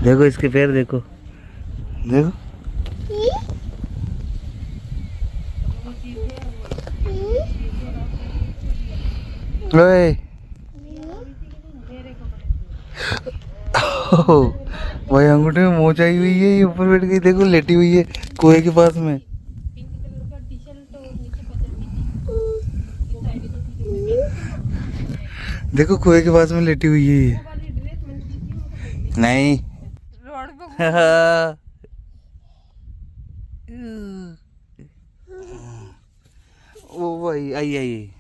देखो इसके पैर देखो, देखो। ओए भाई अंगूठे में मोच आई हुई है, ये ऊपर बैठ गई, देखो लेटी हुई है कुएं के पास में। देखो कुएं के पास में लेटी हुई है ये। नहीं ओ भाई आई आई।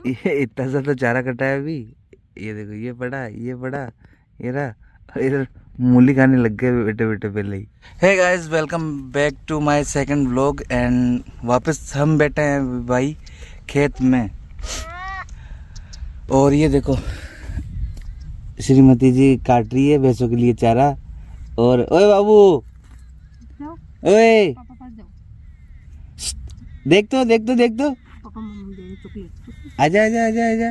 ये इतना सा तो चारा कटा है अभी। ये देखो ये बड़ा, ये बड़ा, ये रहा, इधर मूली खाने लग गए बेटे बेटे पहले ही। Hey guys, welcome back to my second vlog. And वापस हम बैठे हैं भाई खेत में। और ये देखो श्रीमती जी काट रही है भैंसों के लिए चारा। और ओए बाबू, ओए देख तो देख तो देख तो, आजा आजा आजा आजा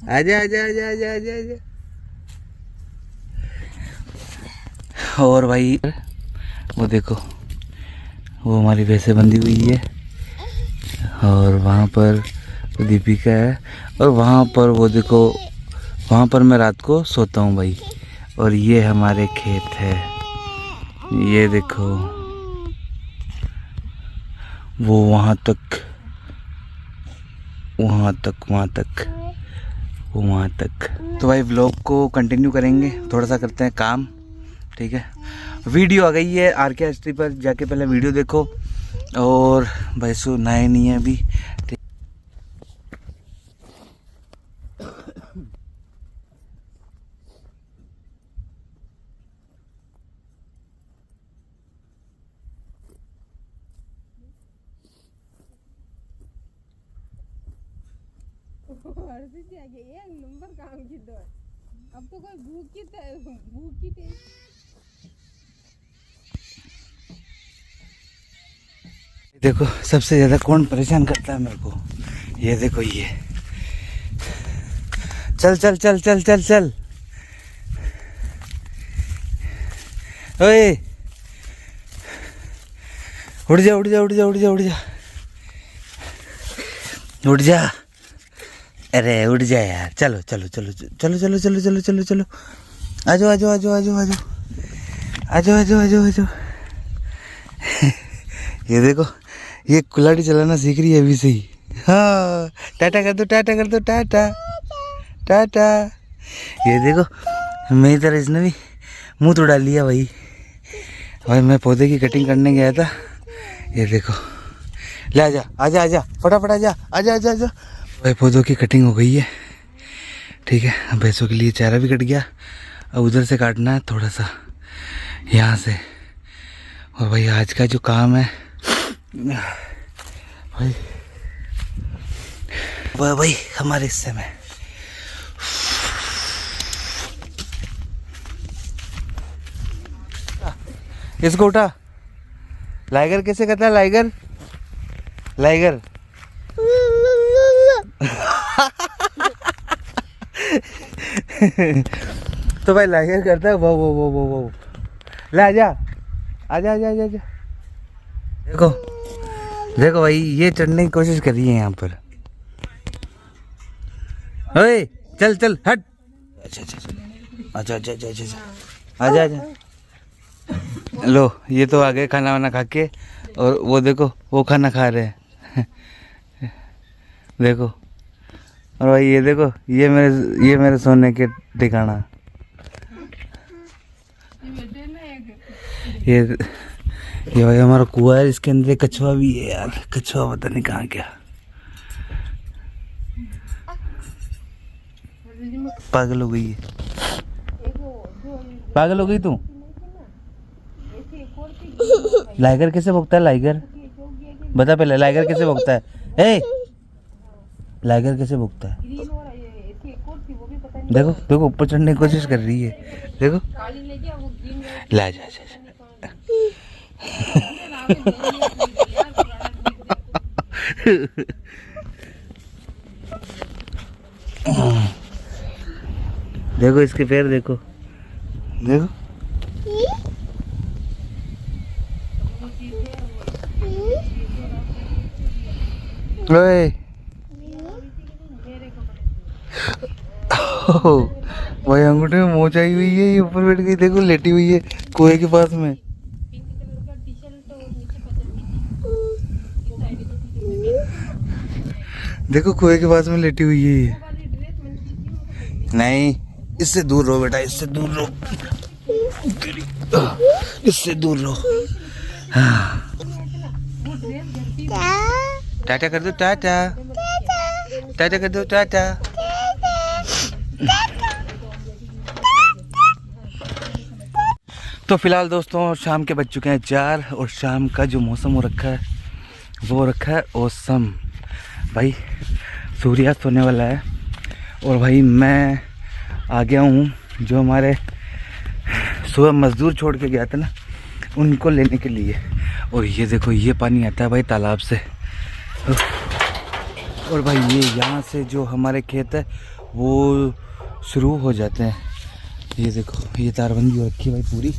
आजा आजा आजा आजा आजा आजा। और भाई वो देखो, वो हमारी भैंसे बंधी हुई है। और वहाँ पर दीपिका है। और वहाँ पर वो देखो, वहाँ पर मैं रात को सोता हूँ भाई। और ये हमारे खेत है, ये देखो वो वहाँ तक, वहाँ तक, वहाँ तक, वो वहाँ तक। तो भाई व्लॉग को कंटिन्यू करेंगे, थोड़ा सा करते हैं काम, ठीक है। वीडियो आ गई है RK पर, जाके पहले वीडियो देखो। और भैंसू नहाए नहीं है अभी, ठीक। अब तो कोई भूखी देखो सबसे ज्यादा कौन परेशान करता है मेरे को, ये देखो ये। चल चल चल चल चल चल, ओए उड़ जा उड़ जा उड़ जा उड़ जा उड़ जा उड़ जा। अरे उड़ जा यार, चलो चलो चलो चलो चलो चलो चलो चलो चलो, आजो आजो आजो आजो आजो आजो आजो आजो आजो। ये देखो ये कुल्हाड़ी चलाना सीख रही है अभी से ही। हाँ टाटा कर दो, टाटा कर दो, टाटा टाटा। ये देखो मेरी तरह इसने भी मुंह तो डाल लिया भाई। भाई मैं पौधे की कटिंग करने गया था, ये देखो। ले आजा आजा आजा फटाफट आजा आजा आजा आजा। भाई पौधों की कटिंग हो गई है, ठीक है। अब भैंसों के लिए चारा भी कट गया। अब उधर से काटना है थोड़ा सा, यहाँ से। और भाई आज का जो काम है भाई, वह भाई हमारे हिस्से में। इसको उठा। लाइगर कैसे करता है? लाइगर लाइगर तो भाई लाइगर करता है वो। ले आजा आजा आजा आजा आजा। देखो देखो भाई ये चढ़ने की कोशिश कर रही है यहाँ पर। ओए चल चल हट। अच्छा अच्छा अच्छा अच्छा अच्छा अच्छा आजा आजा। लो ये तो आ गए खाना वाना खा के। और वो देखो वो खाना खा रहे हैं। देखो। और भाई ये देखो ये मेरे सोने के ठिकाना। ये भाई हमारा कुआं है, इसके अंदर एक कछुआ भी है यार। कछुआ पता नहीं कहाँ गया। पागल हो गई है, पागल हो गई तू। लाइगर कैसे भोगता है? लाइगर बता पहले, लाइगर कैसे भोगता है? ए लाइगर कैसे भोगता है? देखो देखो ऊपर चढ़ने की कोशिश कर रही है, देखो। ला जा देखो इसके पैर देखो, देखो ओए भाई अंगूठे में मोच आई हुई है, ये ऊपर बैठ गई, देखो लेटी हुई है कुएं के पास में। पिंक कलर का टी शर्ट और नीचे पजामा। देखो कुएं के पास में लेटी हुई है ये। वाली ड्रेस मैंने सीखी है। नहीं, इससे दूर रहो बेटा, इससे दूर रहो, इससे दूर रहो। हाँ। वो ड्रेस घटी टाटा कर दो, टाटा टाटा कर दो, टाटा। तो फिलहाल दोस्तों शाम के बज चुके हैं 4 और शाम का जो मौसम हो रखा है वो रखा है औसम। भाई सूर्यास्त होने वाला है और भाई मैं आ गया हूँ जो हमारे सुबह मज़दूर छोड़ के गया था ना, उनको लेने के लिए। और ये देखो ये पानी आता है भाई तालाब से, और भाई ये यहाँ से जो हमारे खेत है वो शुरू हो जाते हैं। ये देखो ये तारबंदी हो रखी है भाई पूरी,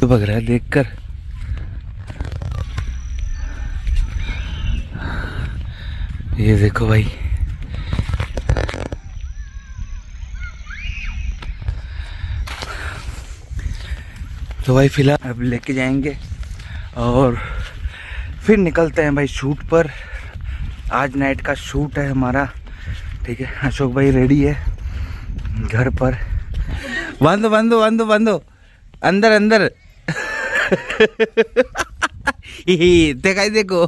तो बग रहा है देखकर। ये देखो भाई तो भाई फिलहाल अब लेके जाएंगे और फिर निकलते हैं भाई शूट पर। आज नाइट का शूट है हमारा, ठीक है। अशोक भाई रेडी है घर पर। बांधो बांधो बांधो बांधो, अंदर अंदर। दिखाई देखो।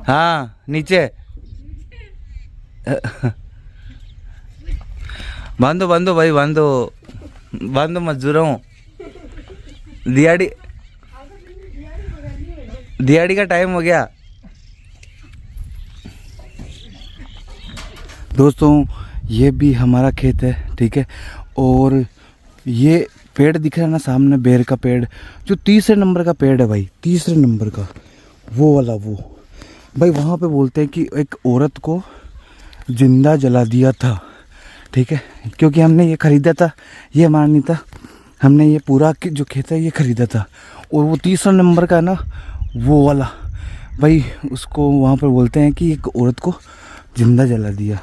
हाँ नीचे बांधो बांधो भाई बांधो बांधो मजदूरों। दिहाड़ी का टाइम हो गया दोस्तों। ये भी हमारा खेत है, ठीक है। और ये पेड़ दिख रहा है ना सामने, बेर का पेड़, जो तीसरे नंबर का पेड़ है भाई, तीसरे नंबर का वो वाला, वो भाई वहाँ पे बोलते हैं कि एक औरत को जिंदा जला दिया था, ठीक है। क्योंकि हमने ये ख़रीदा था, ये हमारा नहीं था, हमने ये पूरा जो खेत है ये ख़रीदा था। और वो तीसरा नंबर का ना वो वाला भाई, उसको वहाँ पर बोलते हैं कि एक औरत को जिंदा जला दिया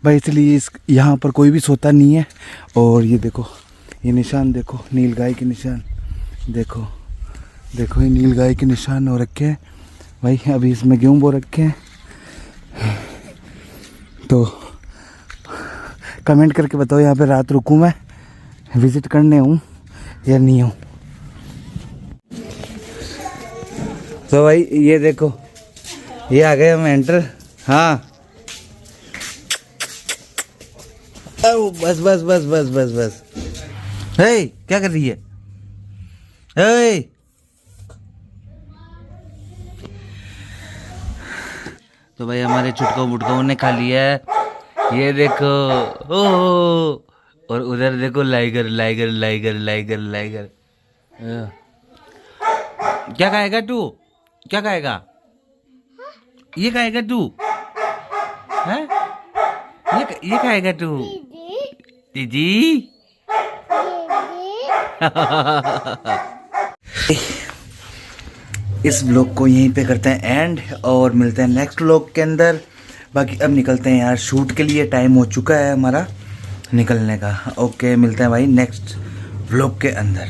भाई, इसलिए इस यहाँ पर कोई भी सोता नहीं है। और ये देखो ये निशान देखो, नील गाय के निशान देखो, देखो ये नील गाय के निशान हो रखे हैं भाई। अभी इसमें गेहूँ बो रखे हैं, तो कमेंट करके बताओ यहाँ पे रात रुकूँ मैं, विज़िट करने हूँ या नहीं हूँ। तो भाई ये देखो ये आ गए हम एंटर। हाँ बस बस बस बस बस बस। हे क्या कर रही है? हे तो भाई हमारे छुटकाऊ मुटकाऊ ने खा लिया है, ये देखो। ओ और उधर देखो liger liger liger liger liger. क्या खाएगा तू? क्या खाएगा? ये खाएगा तू? हैं? ये खाएगा तू? दीदी। इस ब्लॉग को यहीं पे करते हैं एंड, और मिलते हैं नेक्स्ट ब्लॉग के अंदर। बाकी अब निकलते हैं यार शूट के लिए, टाइम हो चुका है हमारा निकलने का। ओके मिलते हैं भाई नेक्स्ट ब्लॉग के अंदर।